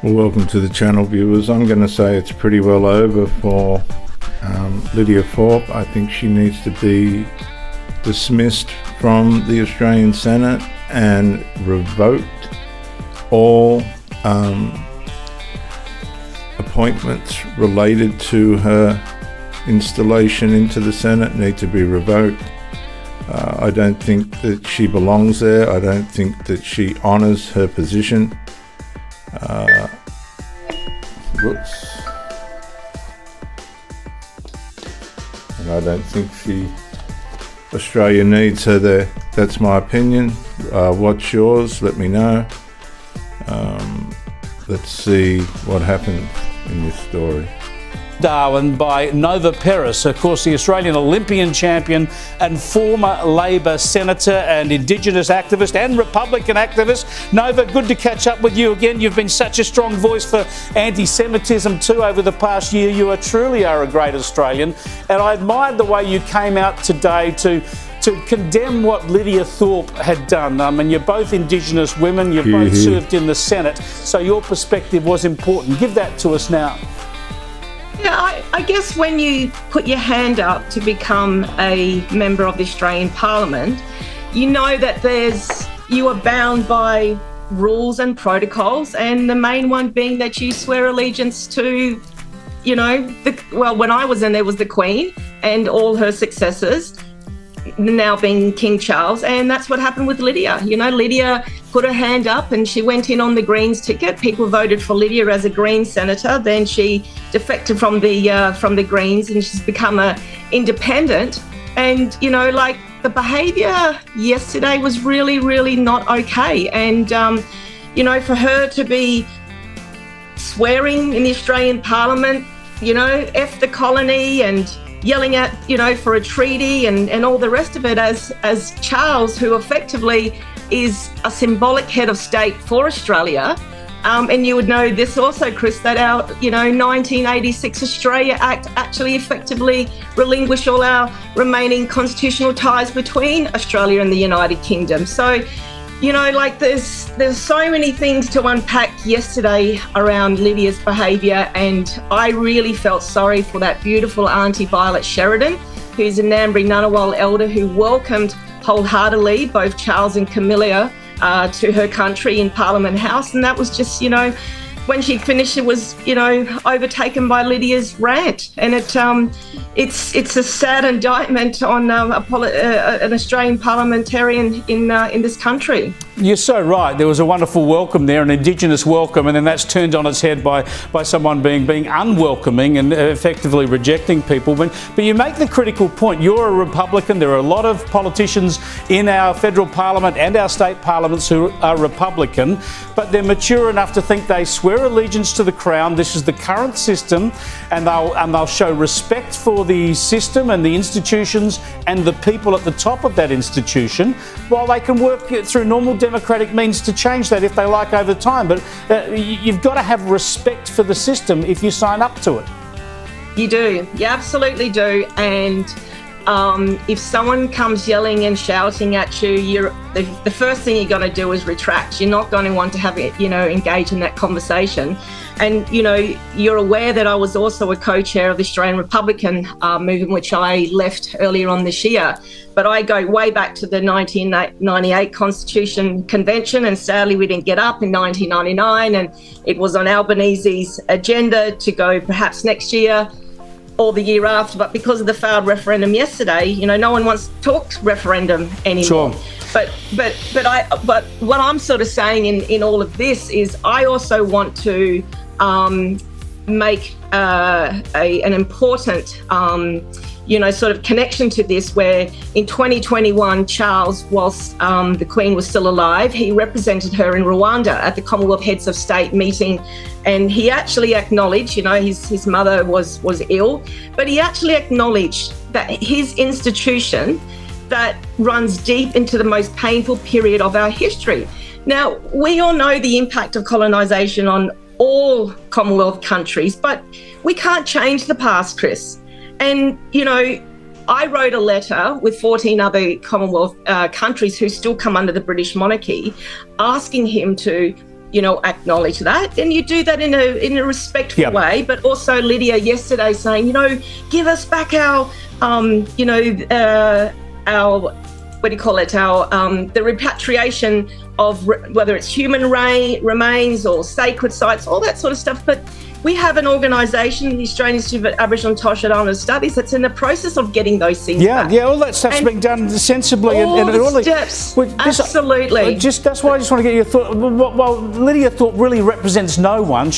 Well, welcome to the channel, viewers. I'm going to say it's pretty well over for Lydia Thorpe. I think she needs to be dismissed from the Australian Senate and revoked. All appointments related to her installation into the Senate need to be revoked. I don't think that she belongs there. I don't think that she honours her position. And I don't think Australia needs her there. That's my opinion. What's yours? Let me know. Let's see what happens in this story. Darwin by Nova Peris, of course, the Australian Olympian champion and former Labor senator and Indigenous activist and Republican activist. Nova, good to catch up with you again. You've been such a strong voice for anti-Semitism too over the past year. You truly are a great Australian, and I admired the way you came out today to condemn what Lydia Thorpe had done. I mean, you're both Indigenous women, you've both served in the Senate, so your perspective was important. Give that to us now. Yeah, I guess when you put your hand up to become a member of the Australian Parliament, you know that you are bound by rules and protocols, and the main one being that you swear allegiance to, when I was in there was the Queen and all her successors, now being King Charles, and that's what happened with Lydia. Lydia put her hand up and she went in on the Greens ticket. People voted for Lydia as a Green senator. Then she defected from the Greens and she's become a independent. And the behaviour yesterday was really, really not okay. And for her to be swearing in the Australian Parliament, F the colony and yelling at, for a treaty and all the rest of it as Charles, who effectively is a symbolic head of state for Australia. And you would know this also, Chris, that our, 1986 Australia Act actually effectively relinquished all our remaining constitutional ties between Australia and the United Kingdom. So, there's so many things to unpack yesterday around Lydia's behaviour, and I really felt sorry for that beautiful Auntie Violet Sheridan, who's a Ngambri Ngunnawal elder who welcomed wholeheartedly both Charles and Camilla to her country in Parliament House, and that was just, when she finished, it was, overtaken by Lydia's rant, and it's a sad indictment on an Australian parliamentarian in this country. You're so right. There was a wonderful welcome there, an Indigenous welcome, and then that's turned on its head by someone being unwelcoming and effectively rejecting people. But you make the critical point. You're a Republican. There are a lot of politicians in our federal parliament and our state parliaments who are Republican, but they're mature enough to think they swear allegiance to the Crown. This is the current system, and they'll show respect for the system and the institutions and the people at the top of that institution, while they can work through normal democratic means to change that if they like over time. But you've got to have respect for the system if you sign up to it. You do. You absolutely do. And if someone comes yelling and shouting at you, the first thing you're going to do is retract. You're not going to want to have it, engage in that conversation. And, you're aware that I was also a co-chair of the Australian Republican movement, which I left earlier on this year. But I go way back to the 1998 Constitution Convention, and sadly we didn't get up in 1999, and it was on Albanese's agenda to go perhaps next year or the year after, but because of the failed referendum yesterday, no one wants to talk referendum anymore. Sure. But what I'm sort of saying in all of this is I also want to make an important sort of connection to this, where in 2021, Charles, whilst the Queen was still alive, he represented her in Rwanda at the Commonwealth Heads of State meeting, and he actually acknowledged, his mother was ill, but he actually acknowledged that his institution that runs deep into the most painful period of our history. Now, we all know the impact of colonisation on all Commonwealth countries, but we can't change the past, Chris. And, I wrote a letter with 14 other Commonwealth countries who still come under the British monarchy, asking him to acknowledge that, and you do that in a respectful way. But also Lydia yesterday saying, give us back our what do you call it? The repatriation of whether it's human remains or sacred sites, all that sort of stuff. But we have an organisation, the Australian Institute of Aboriginal and Torres Strait Islander Studies, that's in the process of getting those things back. Yeah, all that stuff's being done sensibly. All the steps, absolutely. That's why I just want to get your thought. Well, Lydia Thorpe really represents no one.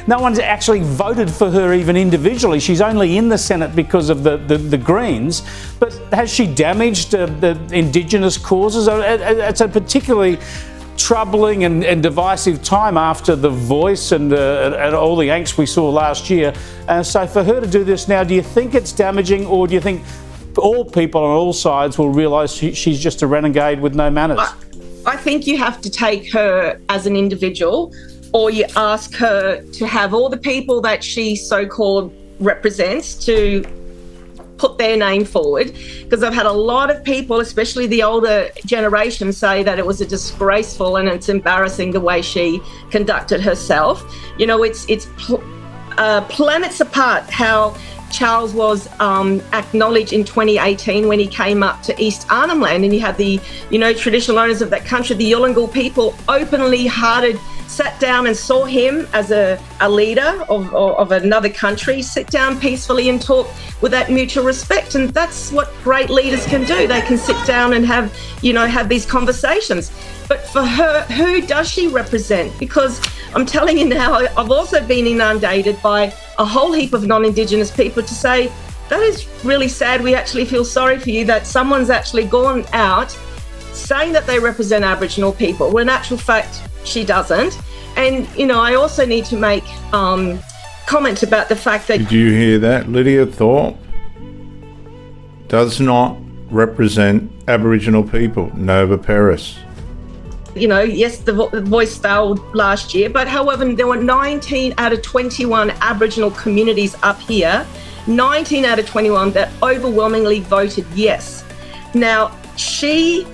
No one's actually voted for her even individually. She's only in the Senate because of the Greens. But has she damaged the Indigenous causes? It's a particularly troubling and divisive time after The Voice and all the angst we saw last year. So for her to do this now, do you think it's damaging, or do you think all people on all sides will realise she's just a renegade with no manners? I think you have to take her as an individual, or you ask her to have all the people that she so-called represents to put their name forward, because I've had a lot of people, especially the older generation, say that it was a disgraceful and it's embarrassing the way she conducted herself. It's planets apart how Charles was acknowledged in 2018 when he came up to East Arnhem Land, and you had the traditional owners of that country, the Yolngu people, openly hearted, sat down and saw him as a leader of another country, sit down peacefully and talk with that mutual respect. And that's what great leaders can do. They can sit down and have these conversations. But for her, who does she represent? Because I'm telling you now, I've also been inundated by a whole heap of non-Indigenous people to say, that is really sad. We actually feel sorry for you that someone's actually gone out saying that they represent Aboriginal people, when in actual fact, she doesn't. And, I also need to make comment about the fact that... Did you hear that? Lydia Thorpe does not represent Aboriginal people. Nova Peris. Yes, the Voice failed last year, but however, there were 19 out of 21 Aboriginal communities up here, 19 out of 21 that overwhelmingly voted yes. Now, she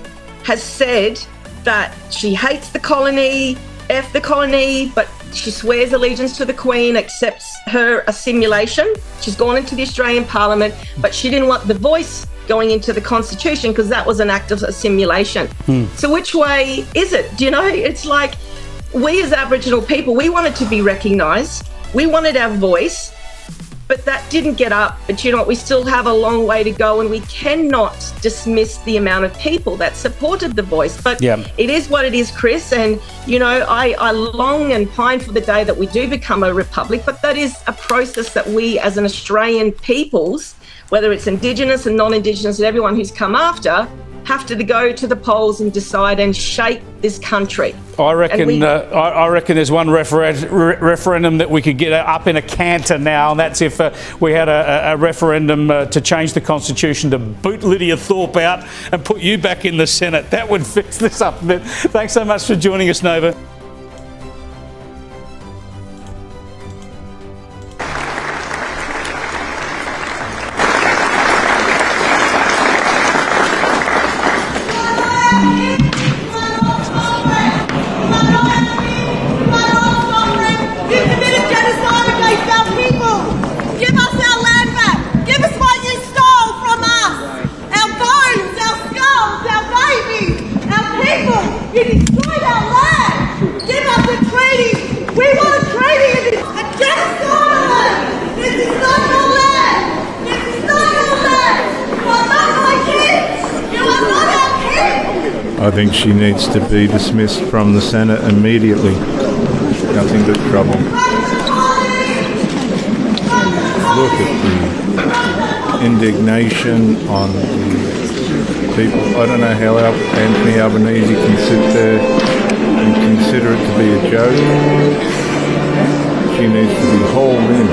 has said that she hates the colony, F the colony, but she swears allegiance to the Queen, accepts her assimilation. She's gone into the Australian Parliament, but she didn't want the Voice going into the Constitution because that was an act of assimilation. So which way is it? It's like we as Aboriginal people, we wanted to be recognised. We wanted our voice, but that didn't get up. But we still have a long way to go, and we cannot dismiss the amount of people that supported the Voice. But it is what it is, Chris. And, I long and pine for the day that we do become a republic, but that is a process that we as an Australian peoples, whether it's Indigenous and non-Indigenous and everyone who's come after, have to go to the polls and decide and shape this country. I reckon there's one referendum that we could get up in a canter now, and that's if we had a referendum to change the Constitution to boot Lydia Thorpe out and put you back in the Senate. That would fix this up a bit. Thanks so much for joining us, Nova. I think she needs to be dismissed from the Senate immediately. Nothing but trouble. Look at the indignation on the people. I don't know how Anthony Albanese can sit there and consider it to be a joke. She needs to be hauled in.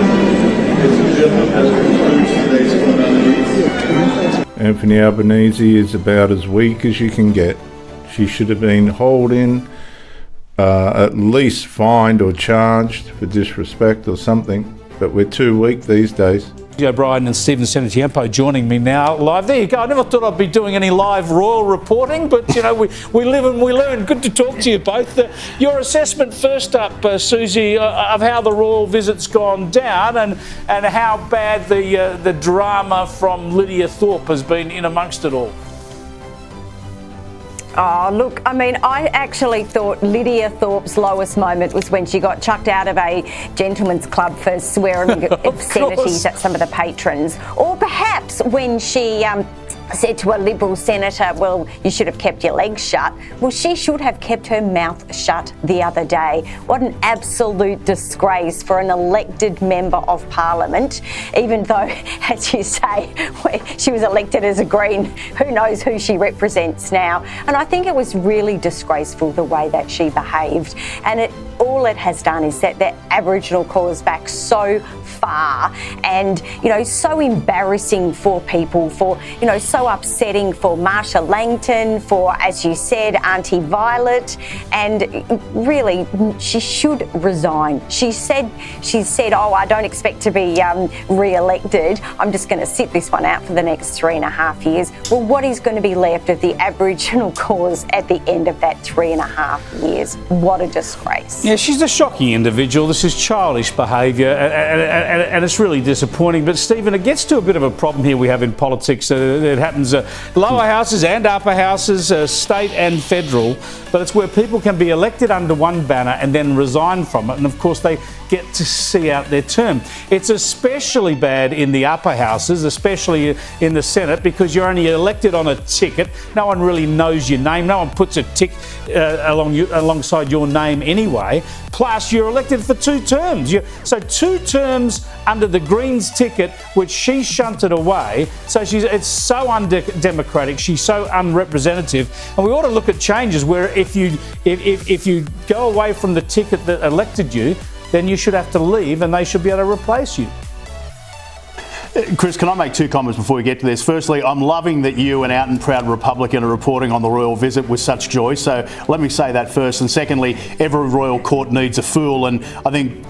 Anthony Albanese is about as weak as you can get. She should have been hauled in, at least fined or charged for disrespect or something. But we're too weak these days. O'Brien and Stephen Senatiampo joining me now live. There you go. I never thought I'd be doing any live royal reporting, but you know, we live and we learn. Good to talk to you both. Your assessment first up, Susie, of how the royal visit's gone down and how bad the drama from Lydia Thorpe has been in amongst it all. Oh, look, I mean, I actually thought Lydia Thorpe's lowest moment was when she got chucked out of a gentleman's club for swearing obscenities at some of the patrons. Or perhaps when she said to a Liberal senator, well, you should have kept your legs shut. Well, she should have kept her mouth shut the other day. What an absolute disgrace for an elected member of Parliament, even though, as you say, she was elected as a Green. Who knows who she represents now? And I think it was really disgraceful the way that she behaved. And all it has done is set the Aboriginal cause back so far, and you know, so embarrassing for people, for you know, so upsetting for Marsha Langton, for, as you said, Auntie Violet, and really she should resign. She said, oh, I don't expect to be re-elected, I'm just going to sit this one out for the next 3.5 years. Well, what is going to be left of the Aboriginal cause at the end of that 3.5 years? What a disgrace. Yeah, she's a shocking individual. This is childish behaviour, and it's really disappointing. But Stephen, it gets to a bit of a problem here we have in politics. It happens lower houses and upper houses, state and federal, but it's where people can be elected under one banner and then resign from it, and of course they get to see out their term. It's especially bad in the upper houses, especially in the Senate, because you're only elected on a ticket. No one really knows your name. No one puts a tick alongside your name anyway. Plus, you're elected for 2 terms. So 2 terms under the Greens ticket, which she shunted away. So it's so undemocratic. She's so unrepresentative. And we ought to look at changes where if you go away from the ticket that elected you, then you should have to leave and they should be able to replace you. Chris, can I make 2 comments before we get to this? Firstly, I'm loving that you, an out and proud Republican, are reporting on the royal visit with such joy. So let me say that first. And secondly, every royal court needs a fool. And I think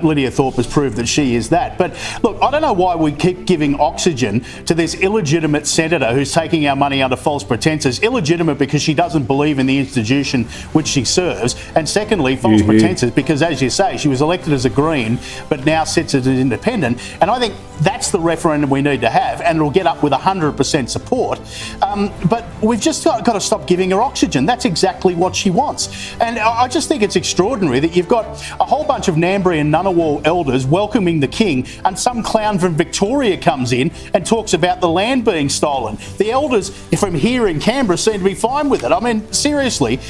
Lydia Thorpe has proved that she is that. But look, I don't know why we keep giving oxygen to this illegitimate senator who's taking our money under false pretences. Illegitimate because she doesn't believe in the institution which she serves. And secondly, false pretences because, as you say, she was elected as a Green, but now sits as an independent. And I think that's the referendum we need to have, and it'll get up with 100% support. But we've just got to stop giving her oxygen. That's exactly what she wants. And I just think it's extraordinary that you've got a whole bunch of Ngambri and Ngunnawal elders welcoming the King, and some clown from Victoria comes in and talks about the land being stolen. The elders from here in Canberra seem to be fine with it. I mean, seriously,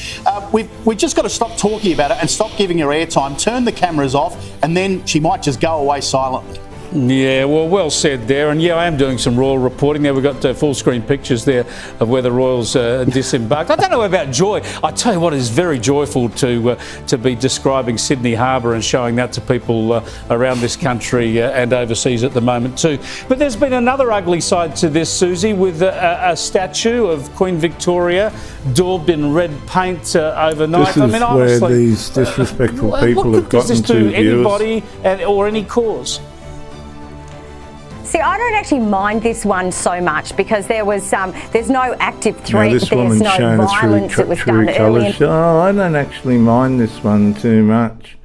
we've just got to stop talking about it and stop giving her airtime, turn the cameras off, and then she might just go away silently. Yeah, well said there. And yeah, I am doing some royal reporting there. We've got full screen pictures there of where the royals disembarked. I don't know about joy. I tell you what, is very joyful to be describing Sydney Harbour and showing that to people around this country and overseas at the moment too. But there's been another ugly side to this, Susie, with a statue of Queen Victoria daubed in red paint overnight. This is where honestly, these disrespectful people have gotten to anybody or any cause. See, I don't actually mind this one so much because there was there's no active threat, this there's no violence that was done early. Oh, I don't actually mind this one too much.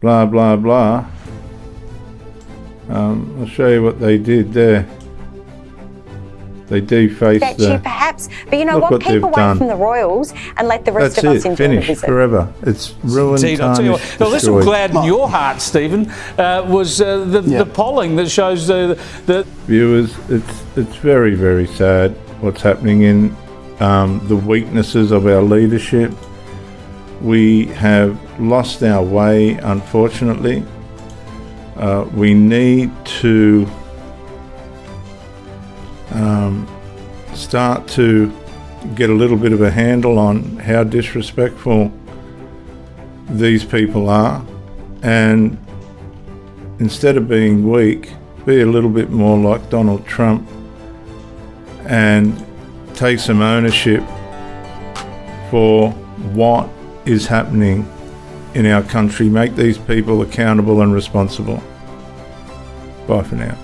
Blah, blah, blah. I'll show you what they did there. They defaced the... perhaps, but you know what? Keep away from the royals and let the rest of us enjoy the visit. Finished forever. It's ruined, tarnished, this will gladden your heart, Stephen, was the polling that shows the... Viewers, it's very, very sad what's happening in the weaknesses of our leadership. We have lost our way, unfortunately. We need to start to get a little bit of a handle on how disrespectful these people are, and instead of being weak, be a little bit more like Donald Trump and take some ownership for what is happening in our country. Make these people accountable and responsible. Bye for now.